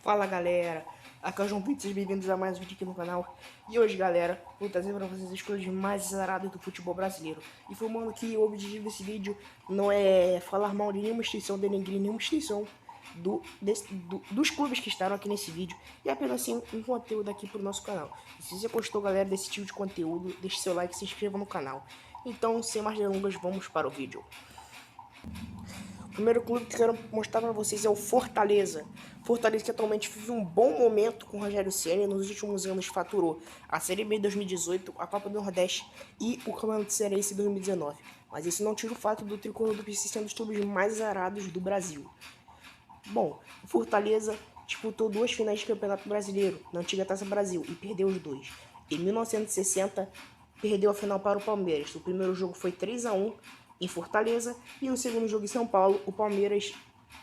Fala galera, aqui é o João Pinto, sejam bem-vindos a mais um vídeo aqui no canal. E hoje galera, vou trazer para vocês as coisas mais azaradas do futebol brasileiro. Informando que o objetivo desse vídeo não é falar mal de nenhuma instituição, denegrir nenhuma instituição dos clubes que estavam aqui nesse vídeo. E apenas assim um conteúdo aqui para o nosso canal. E se você gostou galera desse tipo de conteúdo, deixe seu like e se inscreva no canal. Então sem mais delongas, vamos para o vídeo. O primeiro clube que quero mostrar para vocês é o Fortaleza. Fortaleza que atualmente vive um bom momento com o Rogério Ceni. Nos últimos anos faturou a Série B 2018, a Copa do Nordeste e o Campeonato Cearense 2019. Mas isso não tira o fato do tricolor do PC ser um dos clubes mais azarados do Brasil. Bom, o Fortaleza disputou 2 finais de Campeonato Brasileiro na antiga Taça Brasil e perdeu os 2. Em 1960, perdeu a final para o Palmeiras. O primeiro jogo foi 3-1 em Fortaleza e no segundo jogo em São Paulo, o Palmeiras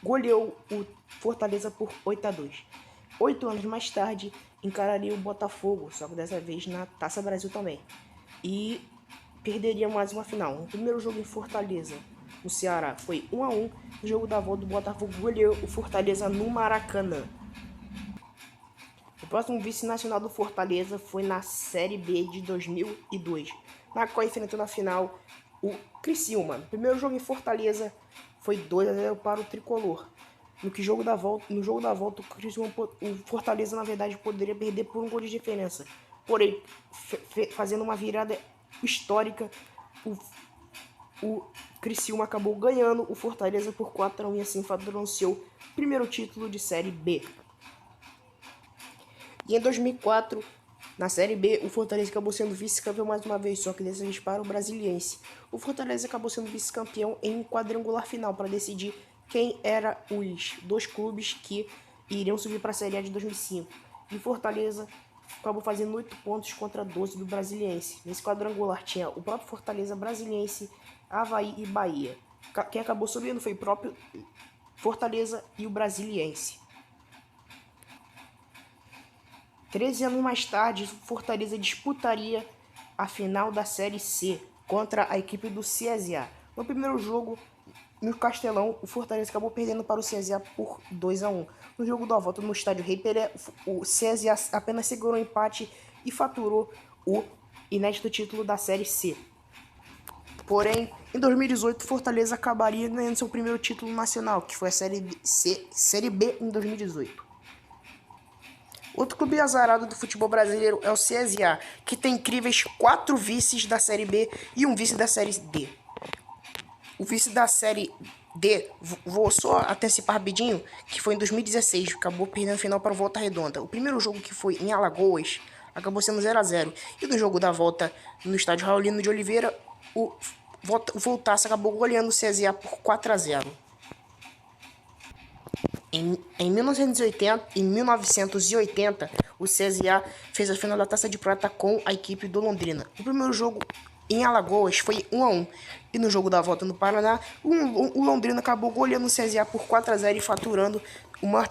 goleou o Fortaleza por 8-2. 8 anos mais tarde, encararia o Botafogo, só que dessa vez na Taça Brasil também. E perderia mais uma final. O primeiro jogo em Fortaleza, no Ceará, foi 1-1. No jogo da volta, o Botafogo goleou o Fortaleza no Maracanã. O próximo vice-nacional do Fortaleza foi na Série B de 2002, na qual enfrentou na final o Criciúma. No primeiro jogo em Fortaleza foi 2-0 para o Tricolor. No jogo da volta, o Fortaleza na verdade poderia perder por um gol de diferença. Porém, fazendo uma virada histórica, o Criciúma acabou ganhando o Fortaleza por 4-1 e assim faturando seu primeiro título de Série B. E em 2004, na Série B, o Fortaleza acabou sendo vice-campeão mais uma vez, só que dessa vez para o Brasiliense. O Fortaleza acabou sendo vice-campeão em um quadrangular final para decidir quem eram os 2 clubes que iriam subir para a Série A de 2005. E o Fortaleza acabou fazendo 8 pontos contra 12 do Brasiliense. Nesse quadrangular tinha o próprio Fortaleza, Brasiliense, Avaí e Bahia. Quem acabou subindo foi o próprio Fortaleza e o Brasiliense. 13 anos mais tarde, o Fortaleza disputaria a final da Série C contra a equipe do CSA. No primeiro jogo, no Castelão, o Fortaleza acabou perdendo para o CSA por 2-1. No jogo da volta no estádio Rei Pelé, o CSA apenas segurou o empate e faturou o inédito título da Série C. Porém, em 2018, o Fortaleza acabaria ganhando seu primeiro título nacional, que foi a Série B em 2018. Outro clube azarado do futebol brasileiro é o CSA, que tem incríveis 4 vices da Série B e um vice da Série D. O vice da Série D, vou só antecipar rapidinho, que foi em 2016, acabou perdendo a final para o Volta Redonda. O primeiro jogo, que foi em Alagoas, acabou sendo 0-0. E no jogo da volta, no estádio Raulino de Oliveira, o Voltaço acabou goleando o CSA por 4-0. Em 1980, o CSA fez a final da Taça de Prata com a equipe do Londrina. O primeiro jogo em Alagoas foi 1-1. E no jogo da volta no Paraná, o Londrina acabou goleando o CSA por 4-0 e faturando o maior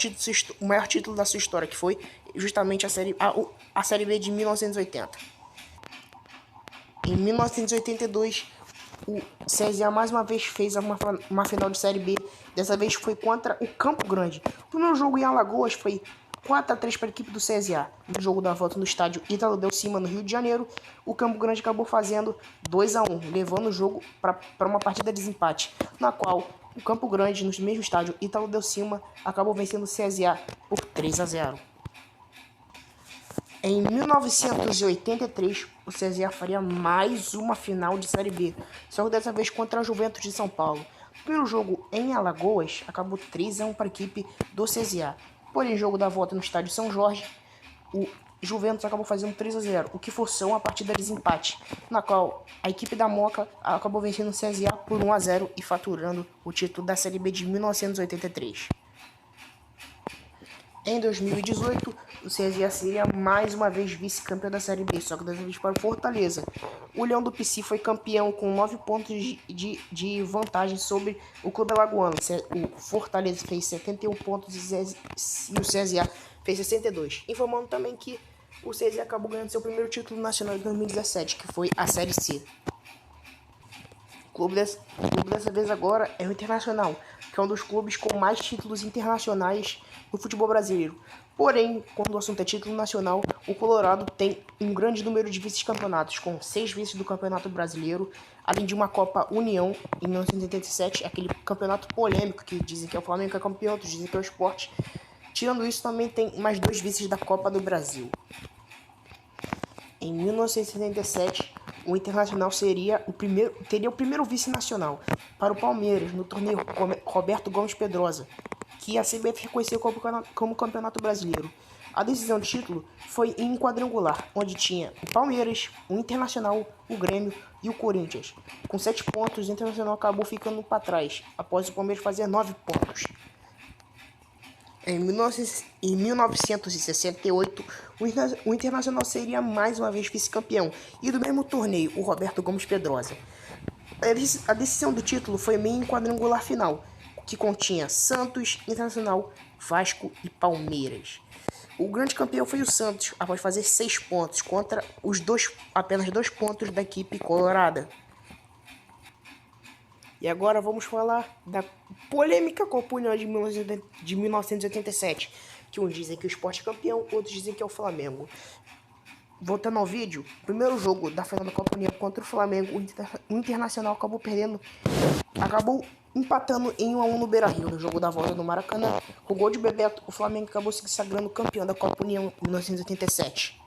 título da sua história, que foi justamente a Série B de 1980. Em 1982, o CSA mais uma vez fez uma final de Série B. Dessa vez foi contra o Campo Grande. O primeiro jogo em Alagoas foi 4-3 para a equipe do CSA. No jogo da volta no estádio Ítalo Del Cima, no Rio de Janeiro, o Campo Grande acabou fazendo 2-1, levando o jogo para uma partida de desempate, na qual o Campo Grande, no mesmo estádio Ítalo Del Cima, acabou vencendo o CSA por 3-0. Em 1983, o CSA faria mais uma final de Série B, só que dessa vez contra a Juventus de São Paulo. O primeiro jogo em Alagoas acabou 3-1 para a equipe do CSA. Porém, jogo da volta no estádio São Jorge, o Juventus acabou fazendo 3-0, o que forçou uma partida de desempate, na qual a equipe da Moca acabou vencendo o CSA por 1-0 e faturando o título da Série B de 1983. Em 2018, o CSA seria mais uma vez vice-campeão da Série B, só que dessa vez para o Fortaleza. O Leão do PC foi campeão com 9 pontos de vantagem sobre o Clube Alagoano. O Fortaleza fez 71 pontos e o CSA fez 62. Informando também que o CSA acabou ganhando seu primeiro título nacional em 2017, que foi a Série C. O clube dessa vez agora é o Internacional, que é um dos clubes com mais títulos internacionais no futebol brasileiro. Porém, quando o assunto é título nacional, o Colorado tem um grande número de vice-campeonatos, com 6 vices do Campeonato Brasileiro, além de uma Copa União em 1987, aquele campeonato polêmico que dizem que é o Flamengo que é campeão, outros dizem que é o Sport. Tirando isso, também tem mais 2 vices da Copa do Brasil. Em 1977, o Internacional teria o primeiro vice nacional para o Palmeiras no torneio Roberto Gomes Pedrosa, que a CBF reconheceu como Campeonato Brasileiro. A decisão de título foi em um quadrangular, onde tinha o Palmeiras, o Internacional, o Grêmio e o Corinthians. Com 7 pontos, o Internacional acabou ficando para trás, após o Palmeiras fazer 9 pontos. Em 1968, o Internacional seria mais uma vez vice-campeão, e do mesmo torneio, o Roberto Gomes Pedrosa. A decisão do título foi meio em quadrangular final, que continha Santos, Internacional, Vasco e Palmeiras. O grande campeão foi o Santos, após fazer 6 pontos, contra apenas 2 pontos da equipe colorada. E agora vamos falar da polêmica Copa União de 1987, que uns dizem que o Sport é campeão, outros dizem que é o Flamengo. Voltando ao vídeo, o primeiro jogo da final da Copa União contra o Flamengo, o Internacional acabou empatando em 1-1 no Beira-Rio, no jogo da volta no Maracanã. Com o gol de Bebeto, o Flamengo acabou se sagrando campeão da Copa União em 1987.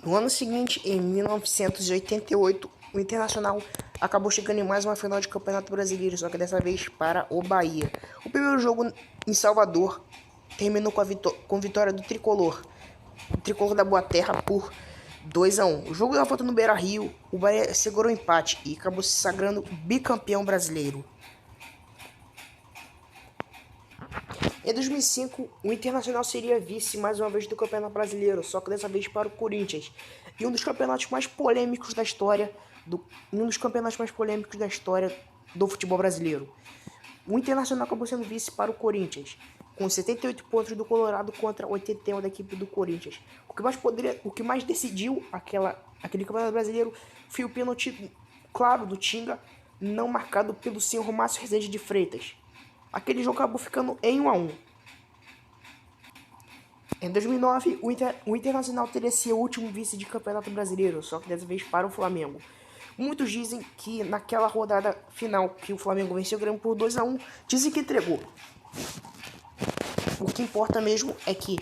No ano seguinte, em 1988, o Internacional acabou chegando em mais uma final de Campeonato Brasileiro, só que dessa vez para o Bahia. O primeiro jogo em Salvador terminou com vitória do Tricolor da Boa Terra por 2-1. O jogo da volta no Beira-Rio, o Bahia segurou o empate e acabou se sagrando bicampeão brasileiro. Em 2005, o Internacional seria vice mais uma vez do Campeonato Brasileiro, só que dessa vez para o Corinthians. E um dos campeonatos mais polêmicos da história do futebol brasileiro. O Internacional acabou sendo vice para o Corinthians, com 78 pontos do Colorado contra 81 da equipe do Corinthians. O que mais decidiu aquele Campeonato Brasileiro foi o pênalti claro do Tinga, não marcado pelo senhor Márcio Rezende de Freitas. Aquele jogo acabou ficando em 1-1. Em 2009, o Internacional teria seu último vice de Campeonato Brasileiro, só que dessa vez para o Flamengo. Muitos dizem que naquela rodada final que o Flamengo venceu o Grêmio por 2-1, dizem que entregou. O que importa mesmo é que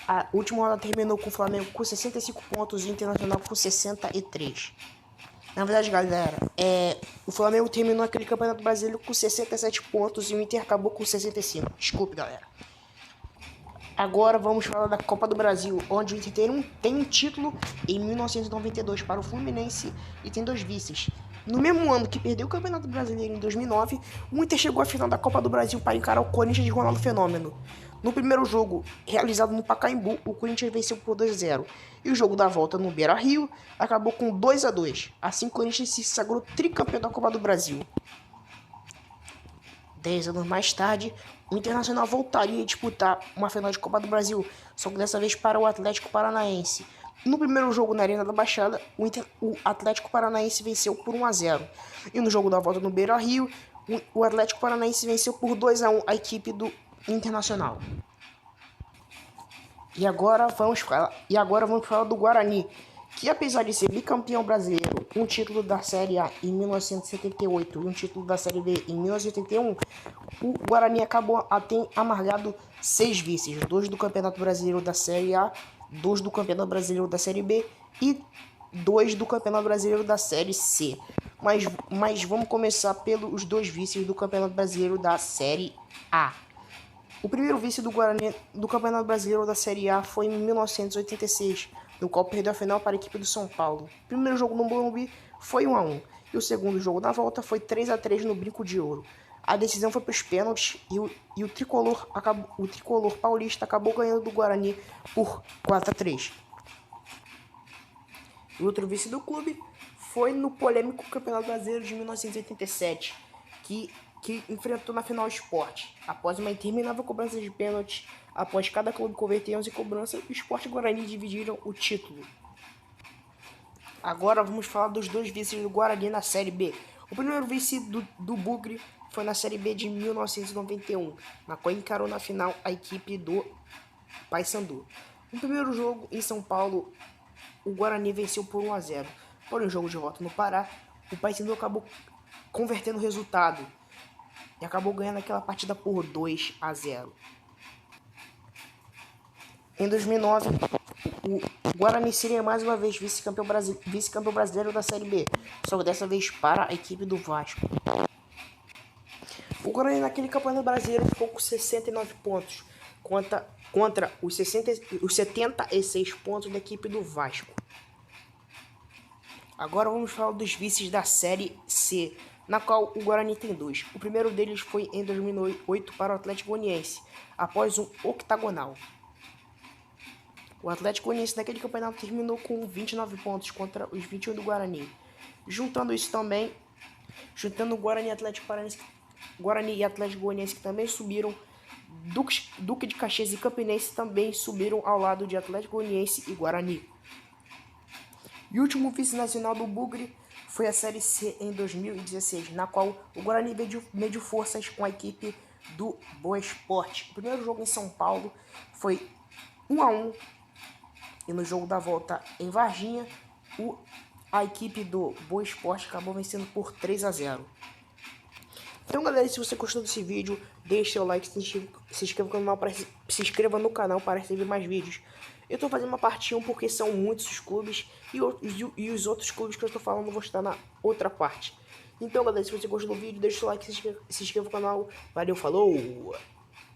a última rodada terminou com o Flamengo com 65 pontos e o Internacional com 63. Na verdade, galera, o Flamengo terminou aquele Campeonato Brasileiro com 67 pontos e o Inter acabou com 65. Desculpe, galera. Agora vamos falar da Copa do Brasil, onde o Inter tem um título em 1992 para o Fluminense e tem 2 vices. No mesmo ano que perdeu o Campeonato Brasileiro em 2009, o Inter chegou à final da Copa do Brasil para encarar o Corinthians de Ronaldo Fenômeno. No primeiro jogo, realizado no Pacaembu, o Corinthians venceu por 2-0. E o jogo da volta no Beira-Rio acabou com 2-2. Assim, o Corinthians se sagrou tricampeão da Copa do Brasil. 10 anos mais tarde, o Internacional voltaria a disputar uma final de Copa do Brasil, só que dessa vez para o Atlético Paranaense. No primeiro jogo na Arena da Baixada, o Atlético Paranaense venceu por 1-0. E no jogo da volta no Beira-Rio, o Atlético Paranaense venceu por 2-1 a equipe do Internacional. E agora vamos falar do Guarani, que apesar de ser bicampeão brasileiro, um título da Série A em 1978 e um título da Série B em 1981, o Guarani acabou a ter amargado 6 vices, 2 do Campeonato Brasileiro da Série A, 2 do Campeonato Brasileiro da Série B e 2 do Campeonato Brasileiro da Série C. Mas vamos começar pelos 2 vices do Campeonato Brasileiro da Série A. O primeiro vice do Guarani do Campeonato Brasileiro da Série A foi em 1986, no qual perdeu a final para a equipe do São Paulo. O primeiro jogo no Morumbi foi 1-1, e o segundo jogo na volta foi 3-3 no Brinco de Ouro. A decisão foi para os pênaltis e o tricolor paulista acabou ganhando do Guarani por 4-3. O outro vice do clube foi no polêmico Campeonato Brasileiro de 1987, que enfrentou na final o Sport. Após uma interminável cobrança de pênalti, após cada clube converter 11 cobranças, o Sport e o Guarani dividiram o título. Agora vamos falar dos 2 vices do Guarani na Série B. O primeiro vice do Bugre foi na Série B de 1991, na qual encarou na final a equipe do Paysandu. No primeiro jogo em São Paulo, o Guarani venceu por 1-0. Porém, o jogo de volta no Pará, o Paysandu acabou convertendo o resultado e acabou ganhando aquela partida por 2-0. Em 2009, o Guarani seria mais uma vez vice-campeão brasileiro da Série B, só que dessa vez para a equipe do Vasco. O Guarani naquele campeonato brasileiro ficou com 69 pontos contra os 76 pontos da equipe do Vasco. Agora vamos falar dos vices da Série C, na qual o Guarani tem dois. O primeiro deles foi em 2008 para o Atlético Goianiense, após um octagonal. O Atlético Goianiense naquele campeonato terminou com 29 pontos contra os 21 do Guarani. Juntando o Guarani e Atlético Goianiense, que também subiram, Duque de Caxias e Campinense também subiram ao lado de Atlético Goianiense e Guarani. E o último vice-nacional do Bugre foi a Série C em 2016, na qual o Guarani mediu forças com a equipe do Boa Esporte. O primeiro jogo em São Paulo foi 1-1, e no jogo da volta em Varginha, a equipe do Boa Esporte acabou vencendo por 3-0. Então, galera, se você gostou desse vídeo, deixe seu like, se inscreva no canal para receber mais vídeos. Eu tô fazendo uma parte 1 porque são muitos os clubes e os outros clubes que eu estou falando vou estar na outra parte. Então, galera, se você gostou do vídeo, deixe o like, se inscreva no canal. Valeu, falou!